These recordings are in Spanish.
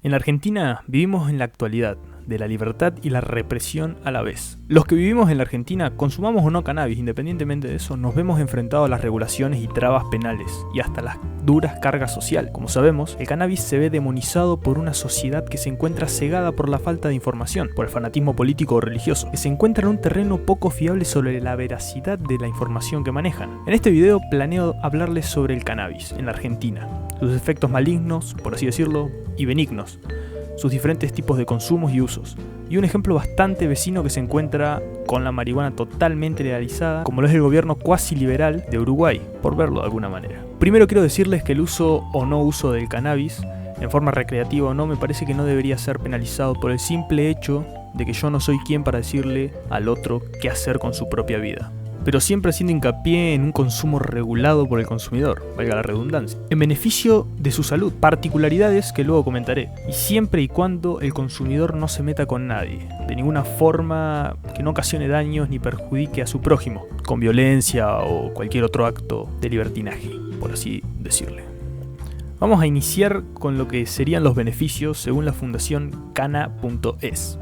En la Argentina vivimos en la actualidad de la libertad y la represión a la vez. Los que vivimos en la Argentina, consumamos o no cannabis, independientemente de eso, nos vemos enfrentados a las regulaciones y trabas penales y hasta las duras cargas sociales. Como sabemos, el cannabis se ve demonizado por una sociedad que se encuentra cegada por la falta de información, por el fanatismo político o religioso, que se encuentra en un terreno poco fiable sobre la veracidad de la información que manejan. En este video planeo hablarles sobre el cannabis en la Argentina, sus efectos malignos, por así decirlo, y benignos, sus diferentes tipos de consumos y usos, y un ejemplo bastante vecino que se encuentra con la marihuana totalmente legalizada, como lo es el gobierno cuasi liberal de Uruguay, por verlo de alguna manera. Primero quiero decirles que el uso o no uso del cannabis, en forma recreativa o no, me parece que no debería ser penalizado por el simple hecho de que yo no soy quien para decirle al otro qué hacer con su propia vida, pero siempre haciendo hincapié en un consumo regulado por el consumidor, valga la redundancia, en beneficio de su salud, particularidades que luego comentaré, y siempre y cuando el consumidor no se meta con nadie, de ninguna forma que no ocasione daños ni perjudique a su prójimo, con violencia o cualquier otro acto de libertinaje, por así decirle. Vamos a iniciar con lo que serían los beneficios según la fundación Cana.es.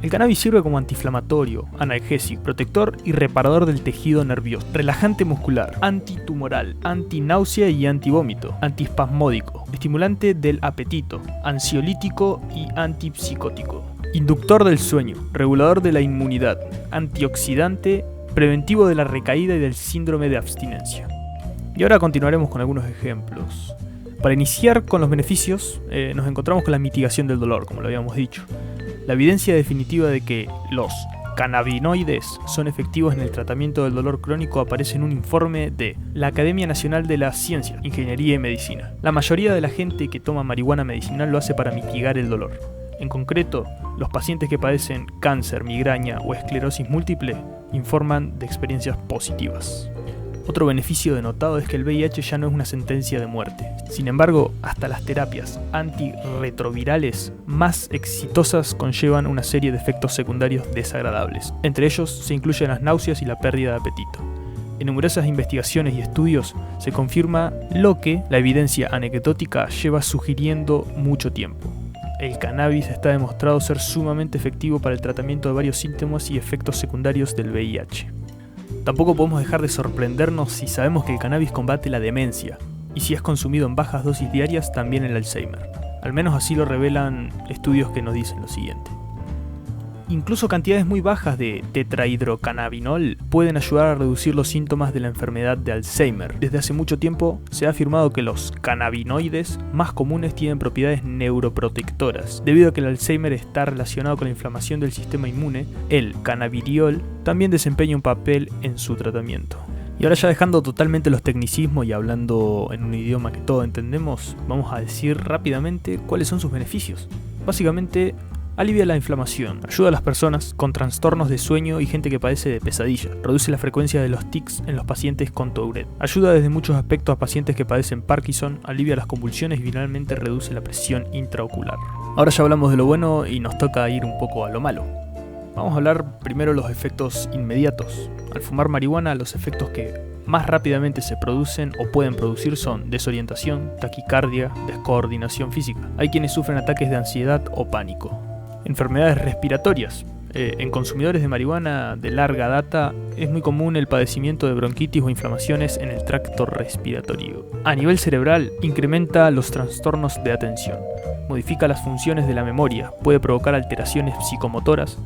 El cannabis sirve como antiinflamatorio, analgésico, protector y reparador del tejido nervioso, relajante muscular, antitumoral, antináusea y antivómito, antiespasmódico, estimulante del apetito, ansiolítico y antipsicótico, inductor del sueño, regulador de la inmunidad, antioxidante, preventivo de la recaída y del síndrome de abstinencia. Y ahora continuaremos con algunos ejemplos. Para iniciar con los beneficios, nos encontramos con la mitigación del dolor, como lo habíamos dicho. La evidencia definitiva de que los cannabinoides son efectivos en el tratamiento del dolor crónico aparece en un informe de la Academia Nacional de las Ciencias, Ingeniería y Medicina. La mayoría de la gente que toma marihuana medicinal lo hace para mitigar el dolor. En concreto, los pacientes que padecen cáncer, migraña o esclerosis múltiple informan de experiencias positivas. Otro beneficio denotado es que el VIH ya no es una sentencia de muerte. Sin embargo, hasta las terapias antirretrovirales más exitosas conllevan una serie de efectos secundarios desagradables. Entre ellos se incluyen las náuseas y la pérdida de apetito. En numerosas investigaciones y estudios se confirma lo que la evidencia anecdótica lleva sugiriendo mucho tiempo. El cannabis está demostrado ser sumamente efectivo para el tratamiento de varios síntomas y efectos secundarios del VIH. Tampoco podemos dejar de sorprendernos si sabemos que el cannabis combate la demencia, y si es consumido en bajas dosis diarias, también el Alzheimer. Al menos así lo revelan estudios que nos dicen lo siguiente. Incluso cantidades muy bajas de tetrahidrocannabinol pueden ayudar a reducir los síntomas de la enfermedad de Alzheimer. Desde hace mucho tiempo se ha afirmado que los cannabinoides más comunes tienen propiedades neuroprotectoras. Debido a que el Alzheimer está relacionado con la inflamación del sistema inmune, el cannabidiol también desempeña un papel en su tratamiento. Y ahora ya dejando totalmente los tecnicismos y hablando en un idioma que todos entendemos, vamos a decir rápidamente cuáles son sus beneficios. Básicamente, alivia la inflamación, ayuda a las personas con trastornos de sueño y gente que padece de pesadilla, reduce la frecuencia de los tics en los pacientes con Tourette, ayuda desde muchos aspectos a pacientes que padecen Parkinson, alivia las convulsiones y finalmente reduce la presión intraocular. Ahora ya hablamos de lo bueno y nos toca ir un poco a lo malo. Vamos a hablar primero de los efectos inmediatos. Al fumar marihuana, los efectos que más rápidamente se producen o pueden producir son desorientación, taquicardia, descoordinación física. Hay quienes sufren ataques de ansiedad o pánico. Enfermedades respiratorias. En consumidores de marihuana de larga data es muy común el padecimiento de bronquitis o inflamaciones en el tracto respiratorio. A nivel cerebral, incrementa los trastornos de atención, modifica las funciones de la memoria, puede provocar alteraciones psicomotoras.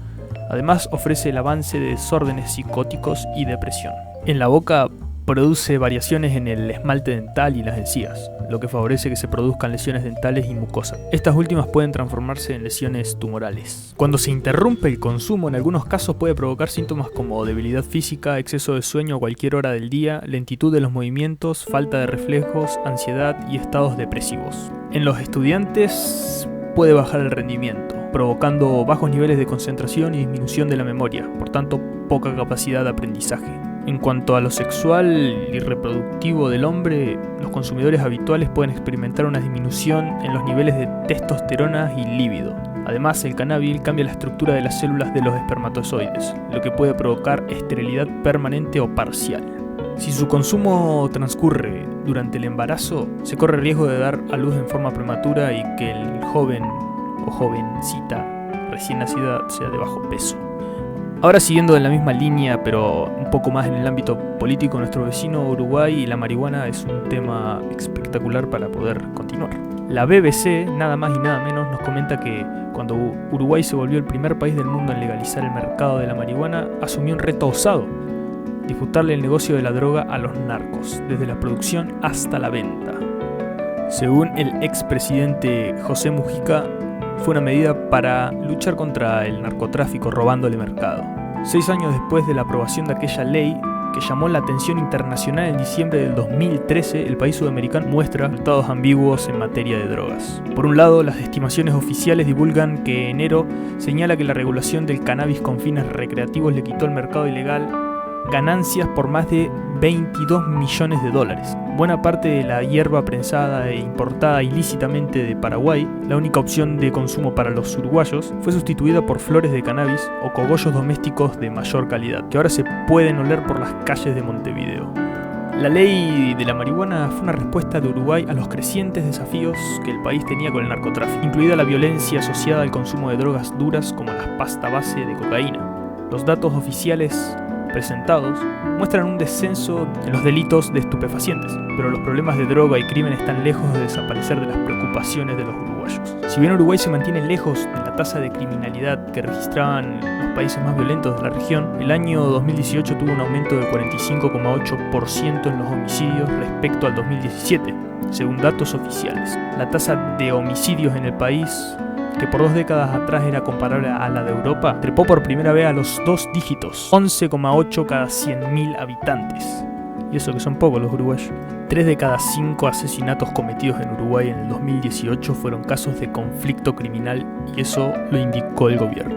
Además, ofrece el avance de desórdenes psicóticos y depresión. En la boca, produce variaciones en el esmalte dental y las encías, lo que favorece que se produzcan lesiones dentales y mucosas. Estas últimas pueden transformarse en lesiones tumorales. Cuando se interrumpe el consumo, en algunos casos puede provocar síntomas como debilidad física, exceso de sueño a cualquier hora del día, lentitud de los movimientos, falta de reflejos, ansiedad y estados depresivos. En los estudiantes puede bajar el rendimiento, provocando bajos niveles de concentración y disminución de la memoria, por tanto poca capacidad de aprendizaje. En cuanto a lo sexual y reproductivo del hombre, los consumidores habituales pueden experimentar una disminución en los niveles de testosterona y líbido. Además, el cannabis cambia la estructura de las células de los espermatozoides, lo que puede provocar esterilidad permanente o parcial. Si su consumo transcurre durante el embarazo, se corre riesgo de dar a luz en forma prematura y que el joven o jovencita recién nacida sea de bajo peso. Ahora, siguiendo en la misma línea, pero un poco más en el ámbito político, nuestro vecino Uruguay y la marihuana es un tema espectacular para poder continuar. La BBC, nada más y nada menos, nos comenta que cuando Uruguay se volvió el primer país del mundo en legalizar el mercado de la marihuana, asumió un reto osado: disputarle el negocio de la droga a los narcos, desde la producción hasta la venta. Según el expresidente José Mujica, fue una medida para luchar contra el narcotráfico robándole mercado. 6 años después de la aprobación de aquella ley, que llamó la atención internacional en diciembre del 2013, el país sudamericano muestra resultados ambiguos en materia de drogas. Por un lado, las estimaciones oficiales divulgan que enero señala que la regulación del cannabis con fines recreativos le quitó al mercado ilegal ganancias por más de 22 millones de dólares. Buena parte de la hierba prensada e importada ilícitamente de Paraguay, la única opción de consumo para los uruguayos, fue sustituida por flores de cannabis o cogollos domésticos de mayor calidad, que ahora se pueden oler por las calles de Montevideo. La ley de la marihuana fue una respuesta de Uruguay a los crecientes desafíos que el país tenía con el narcotráfico, incluida la violencia asociada al consumo de drogas duras como la pasta base de cocaína. Los datos oficiales presentados muestran un descenso en los delitos de estupefacientes, pero los problemas de droga y crimen están lejos de desaparecer de las preocupaciones de los uruguayos. Si bien Uruguay se mantiene lejos de la tasa de criminalidad que registraban los países más violentos de la región, el año 2018 tuvo un aumento del 45,8% en los homicidios respecto al 2017, según datos oficiales. La tasa de homicidios en el país, que por 2 décadas atrás era comparable a la de Europa, trepó por primera vez a los 2 dígitos, 11,8 cada 100.000 habitantes. Y eso que son pocos los uruguayos. 3 de cada 5 asesinatos cometidos en Uruguay en el 2018 fueron casos de conflicto criminal, y eso lo indicó el gobierno.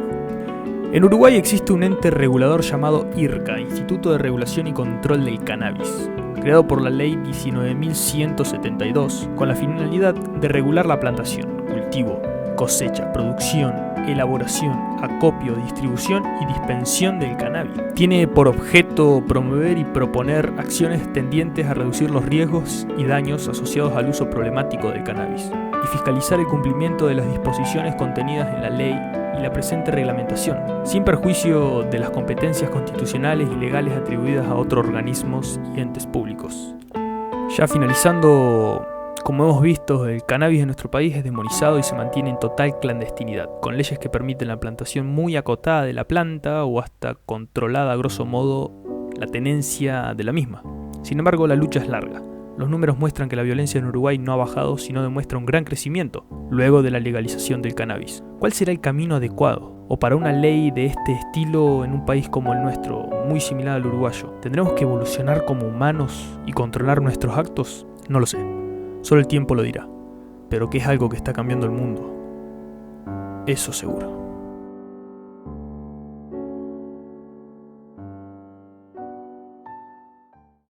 En Uruguay existe un ente regulador llamado IRCA, Instituto de Regulación y Control del Cannabis, creado por la ley 19.172, con la finalidad de regular la plantación, cultivo, cosecha, producción, elaboración, acopio, distribución y dispensión del cannabis. Tiene por objeto promover y proponer acciones tendientes a reducir los riesgos y daños asociados al uso problemático del cannabis y fiscalizar el cumplimiento de las disposiciones contenidas en la ley y la presente reglamentación, sin perjuicio de las competencias constitucionales y legales atribuidas a otros organismos y entes públicos. Ya finalizando, como hemos visto, el cannabis en nuestro país es demonizado y se mantiene en total clandestinidad, con leyes que permiten la plantación muy acotada de la planta o hasta controlada a grosso modo la tenencia de la misma. Sin embargo, la lucha es larga. Los números muestran que la violencia en Uruguay no ha bajado, sino demuestra un gran crecimiento luego de la legalización del cannabis. ¿Cuál será el camino adecuado? ¿O para una ley de este estilo en un país como el nuestro, muy similar al uruguayo? ¿Tendremos que evolucionar como humanos y controlar nuestros actos? No lo sé. Solo el tiempo lo dirá, pero que es algo que está cambiando el mundo, eso seguro.